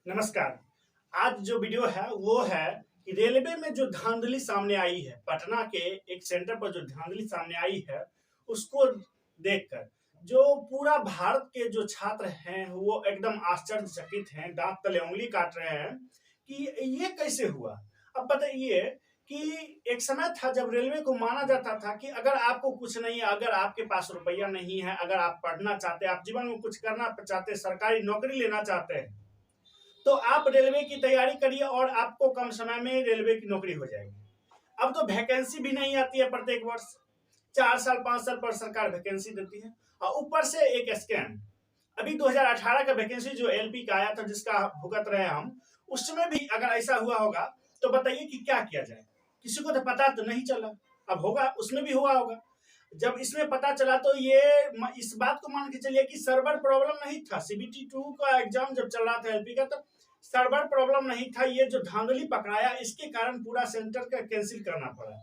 नमस्कार। आज जो वीडियो है वो है कि रेलवे में जो धांधली सामने आई है, पटना के एक सेंटर पर जो धांधली सामने आई है, उसको देखकर जो पूरा भारत के जो छात्र हैं वो एकदम आश्चर्यचकित हैं, दांत तले उंगली काट रहे हैं कि ये कैसे हुआ। अब बताइए कि एक समय था जब रेलवे को माना जाता था कि अगर आपको कुछ नहीं है, अगर आपके पास रुपया नहीं है, अगर आप पढ़ना चाहते हैं, आप जीवन में कुछ करना चाहते हैं, सरकारी नौकरी लेना चाहते हैं, तो आप रेलवे की तैयारी करिए और आपको कम समय में रेलवे की नौकरी हो जाएगी। अब तो वैकेंसी भी नहीं आती है प्रत्येक वर्ष, 4 साल 5 साल पर सरकार वैकेंसी देती है और ऊपर से एक स्कैम। अभी 2018 का वैकेंसी जो एलपी का आया था, जिसका भुगत रहे हम, उसमें भी अगर ऐसा हुआ होगा तो बताइए कि क्या किया जाए। किसी को तो पता तो नहीं चला, अब होगा उसमें भी हुआ होगा। जब इसमें पता चला तो ये इस बात को मान के चलिए कि सर्वर प्रॉब्लम नहीं था। सीबीटी 2 का एग्जाम जब चल रहा था एलपी का, तब सर्वर प्रॉब्लम नहीं था। ये जो धांधली पकड़ाया, इसके कारण पूरा सेंटर का कैंसिल करना पड़ा,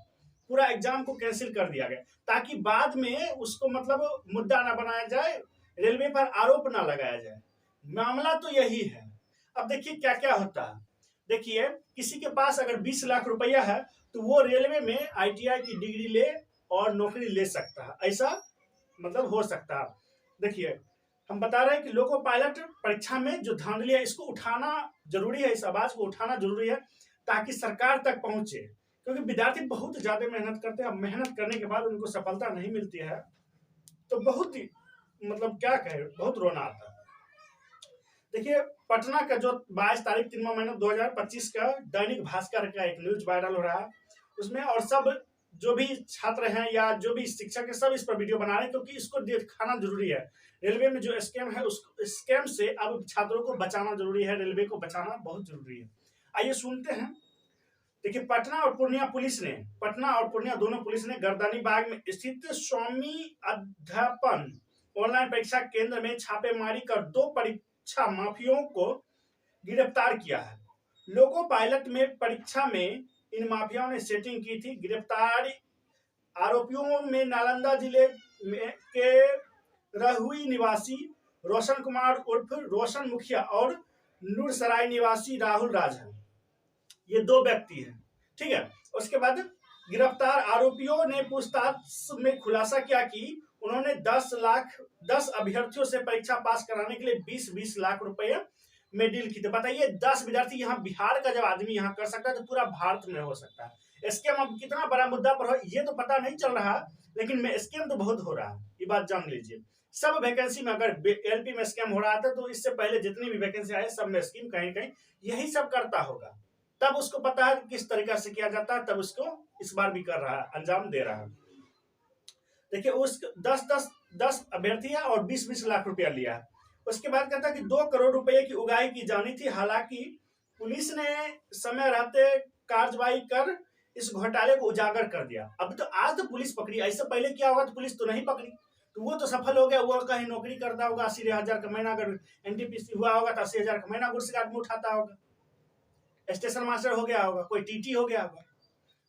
पूरा एग्जाम को कैंसिल कर दिया गया ताकि बाद में उसको मतलब मुद्दा ना बनाया जाए, रेलवे पर आरोप ना लगाया जाए। मामला तो यही है। अब देखिए क्या क्या होता है। देखिए, किसी के पास अगर 20 लाख रुपया है तो वो रेलवे में आईटीआई की डिग्री ले और नौकरी ले सकता है, ऐसा मतलब हो सकता है। देखिए, हम बता रहे हैं कि लोको पायलट परीक्षा में जो धांधली है, इसको उठाना जरूरी है, इस आवाज को उठाना जरूरी है ताकि सरकार तक पहुंचे। क्योंकि विद्यार्थी बहुत ज्यादा मेहनत करते हैं, मेहनत करने के बाद उनको सफलता नहीं मिलती है तो बहुत ही मतलब क्या कहे, बहुत रोना आता है। देखिए, पटना का जो 22 तारीख 3वां महीना 2025 का दैनिक भास्कर का एक न्यूज वायरल हो रहा है उसमें, और सब जो भी छात्र हैं या जो भी शिक्षक है सब इस पर वीडियो बना रहे हैं क्योंकि इसको दिखाना जरूरी है। रेलवे में जो स्कैम है उस स्कैम से अब छात्रों को बचाना जरूरी है, रेलवे को बचाना बहुत जरूरी है। आइए सुनते हैं। देखिए, पटना और पूर्णिया दोनों पुलिस ने गर्दनी बाग में स्थित स्वामी अध्यापन ऑनलाइन परीक्षा केंद्र में छापेमारी कर 2 परीक्षा माफियों को गिरफ्तार किया है। लोको पायलट में परीक्षा में इन माफियाओं ने सेटिंग की थी। गिरफ्तार आरोपियों में नालंदा जिले में के रहुई निवासी रोशन कुमार उर्फ रोशन मुखिया और नूरसराय निवासी राहुल राज है। ये 2 व्यक्ति हैं, ठीक है। उसके बाद गिरफ्तार आरोपियों ने पूछताछ में खुलासा किया कि उन्होंने 10 अभ्यर्थियों से परीक्षा पास कराने के लिए 20-20 लाख रुपए में डील की थी। बताइए, 10 विद्यार्थी यहाँ बिहार का जब आदमी यहाँ कर सकता है तो पूरा भारत में हो सकता है। स्कैम अब कितना बड़ा मुद्दा पर हो ये तो पता नहीं चल रहा, लेकिन स्कैम तो बहुत हो रहा है, ये बात जान लीजिए। सब वैकेंसी में अगर एलपी में स्कैम हो रहा था तो इससे पहले जितनी भी वैकेंसी आई सब में स्कीम कहीं कहीं यही सब करता होगा। तब उसको पता है किस तरीका से किया जाता है, तब उसको इस बार भी कर रहा है, अंजाम दे रहा है। देखिए, उस 10 अभ्यर्थी है और 20-20 लाख रुपया लिया है। उसके बाद कहता है कि 2 करोड़ रुपए की उगाही की जानी थी। हालांकि पुलिस ने समय रहते कार्रवाई कर इस घोटाले को उजागर कर दिया। अब तो आज तो पुलिस पकड़ी, ऐसे पहले क्या होगा तो पुलिस तो नहीं पकड़ी, तो वो तो सफल हो गया। वो कहीं नौकरी करता होगा, 80,000 का महीना, अगर एनटीपीसी हुआ होगा तो 80,000 का महीना गुड्स गार्ड में उठाता होगा, स्टेशन मास्टर हो गया होगा, कोई टीटी हो गया होगा।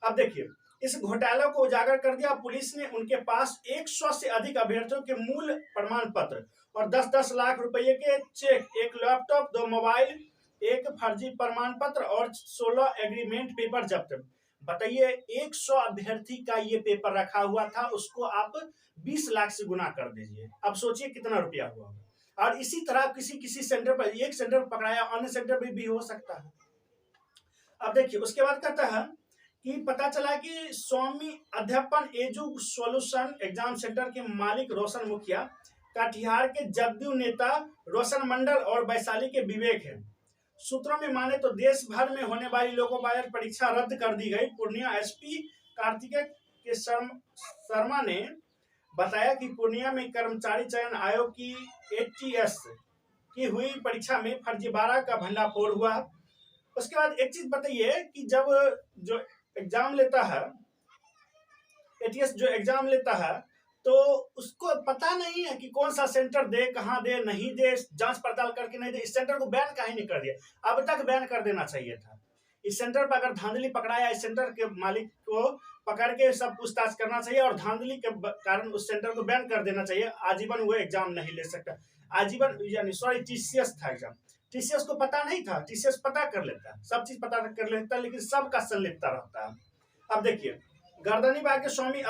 अब देखिए, इस घोटाले को उजागर कर दिया। पुलिस ने उनके पास 100 से अधिक अभ्यर्थियों के मूल प्रमाण पत्र और 10-10 लाख रुपए के चेक, 1 लैपटॉप, 2 मोबाइल, 1 फर्जी प्रमाण पत्र और 16 एग्रीमेंट पेपर जब्त। बताइए, 100 अभ्यर्थी का ये पेपर रखा हुआ था, उसको आप 20 लाख से गुना कर दीजिए। अब सोचिए कितना रुपया हुआ। और इसी तरह किसी किसी सेंटर पर, एक सेंटर पर पकड़ाया, अन्य सेंटर पर भी हो सकता है। अब देखिए, उसके बाद कहता है कि पता चला कि स्वामी अध्यापन एजु सॉल्यूशन एग्जाम सेंटर के मालिक रोशन मुखिया कटिहार के जदयू नेता रोशन मंडल और वैशाली के विवेक है। सूत्रों में माने तो देश भर में होने वाली लोको पायलट परीक्षा रद्द कर दी गई। पूर्णिया एसपी कार्तिकेय के शर्मा ने बताया कि पूर्णिया में कर्मचारी चयन आयोग की एटीएस की हुई परीक्षा में फर्जीवाड़ा का भंडाफोड़ हुआ। उसके बाद एक चीज बताइए कि जब जो एग्जाम लेता है, एटीएस जो एग्जाम लेता है, तो उसको पता नहीं है कि कौन सा सेंटर दे, कहाँ दे, नहीं दे, जांच पड़ताल करके नहीं दे। इस सेंटर को बैन काहे नहीं कर दिया? अब तक बैन कर देना चाहिए था। इस सेंटर पर अगर धांधली पकड़ाया, इस सेंटर के मालिक को पकड़ के सब पूछताछ करना चाहिए और धांधली के कारण उस सेंटर को बैन कर देना चाहिए। आजीवन वो एग्जाम नहीं ले सकता, आजीवन यानी सॉरी टीसीएस था एग्जाम, टीसीएस को पता नहीं था, टीसीएस पता कर लेता, सब चीज पता कर लेता, लेकिन सबका संलिप्तता रहता है। अब देखिए, गर्दनीबाग के स्वामी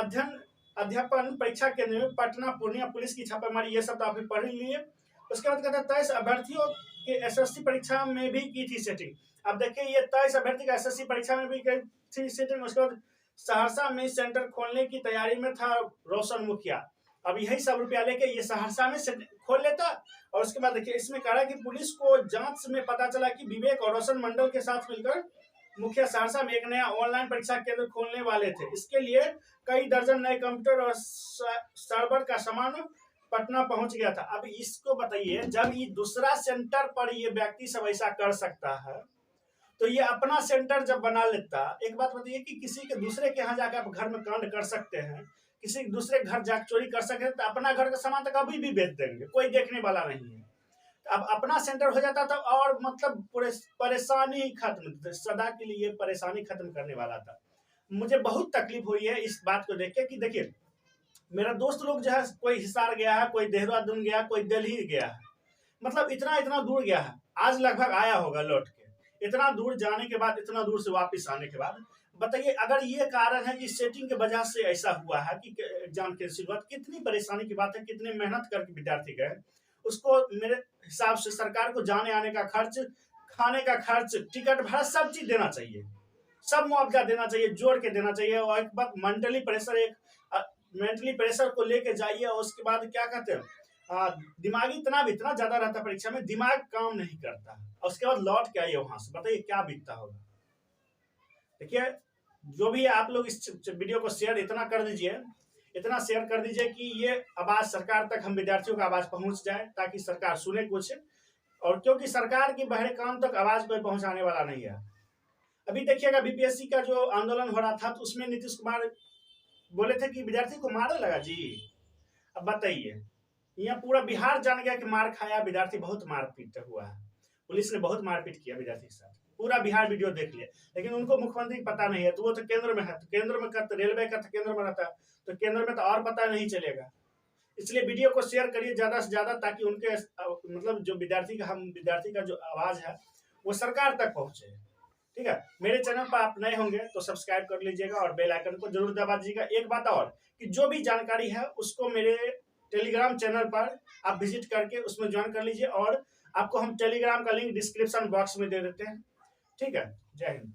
अध्यापन परीक्षा केंद्र में पटना पूर्णिया पुलिस की छापेमारी, ये सब तो आप पढ़ लिए। उसके बाद कहते हैं 23 अभ्यर्थियों के एसएससी परीक्षा में भी की थी सेटिंग। अब देखिए, ये 23 अभ्यर्थी का एसएससी परीक्षा में भी की थी सेटिंग। उसके बाद सहरसा में सेंटर खोलने की तैयारी में था रोशन मुखिया। अब यही सब रुपया लेके ये सहरसा में खोल लेता। और उसके बाद देखिए, इसमें कहा कि पुलिस को जांच में पता चला कि विवेक और रोशन मंडल के साथ मिलकर मुखिया सहरसा में एक नया ऑनलाइन परीक्षा केंद्र खोलने वाले थे। इसके लिए कई दर्जन नए कंप्यूटर और सर्वर का सामान पटना पहुंच गया था। अब इसको बताइए, जब ये दूसरा सेंटर पर ये व्यक्ति सब ऐसा कर सकता है, तो ये अपना सेंटर जब बना लेता, एक बात बताइए कि किसी के दूसरे के यहाँ जाकर आप घर में कांड कर सकते हैं, किसी दूसरे घर जाकर चोरी कर सकते हैं, तो अपना घर का सामान तो कभी भी बेच देंगे, कोई देखने वाला नहीं है। अब अपना सेंटर हो जाता था और मतलब परेशानी खत्म, सदा के लिए परेशानी खत्म करने वाला था। मुझे बहुत तकलीफ हुई है इस बात को देख के कि देखिए, मेरा दोस्त लोग जो है, कोई हिसार गया है, कोई देहरादून गया, कोई दिल्ली गया है, मतलब इतना इतना दूर गया है, आज लगभग आया होगा लौट के। इतना दूर जाने के बाद, इतना दूर से वापस आने के बाद, बताइए अगर ये कारण है कि सेटिंग के वजह से ऐसा हुआ है कि एग्जाम की शुरुआत, कितनी परेशानी की बात है, कितने मेहनत करके विद्यार्थी गए, उसको मेरे हिसाब से सरकार को जाने आने का खर्च, खाने का खर्च, टिकट भाड़ा, सब चीज देना चाहिए, सब मुआवजा देना चाहिए, जोड़ के देना चाहिए। और एक बात, मेंटली प्रेशर को लेके जाइए। और उसके बाद क्या कहते हैं, दिमागी तनाव इतना ज्यादा रहता है परीक्षा में, दिमाग काम नहीं करता। और उसके बाद लौट के आइए वहां से, बताइए क्या बीतता होगा। देखिए, जो भी आप लोग इस वीडियो को शेयर इतना कर दीजिए, इतना शेयर कर दीजिए कि ये आवाज सरकार तक, हम विद्यार्थियों का आवाज पहुंच जाए, ताकि सरकार सुने कुछ। और क्योंकि सरकार की बहरे काम तक आवाज कोई पहुंचाने वाला नहीं है। अभी देखिएगा, बीपीएससी का जो आंदोलन हो रहा था, तो उसमें नीतीश कुमार बोले थे कि विद्यार्थी को मारा लगा जी। अब बताइए, यहाँ पूरा बिहार जान गया कि मार खाया विद्यार्थी, बहुत मारपीट हुआ है, पुलिस ने बहुत मारपीट किया विद्यार्थी के साथ, पूरा बिहार वीडियो देख लिया। लेकिन उनको मुख्यमंत्री पता नहीं है, तो वो तो केंद्र में है, तो केंद्र में तो रेलवे का तो केंद्र में रहता है, तो केंद्र में तो और पता नहीं चलेगा। इसलिए वीडियो को शेयर करिए ज्यादा से ज्यादा, ताकि उनके मतलब जो विद्यार्थी का जो आवाज है वो सरकार तक पहुंचे। ठीक है, मेरे चैनल पर आप नए होंगे तो सब्सक्राइब कर लीजिएगा और बेल आइकन को जरूर दबा दीजिएगा। एक बात और, कि जो भी जानकारी है उसको मेरे टेलीग्राम चैनल पर आप विजिट करके उसमें ज्वाइन कर लीजिए, और आपको हम टेलीग्राम का लिंक डिस्क्रिप्शन बॉक्स में दे देते हैं। ठीक है, जय हिंद।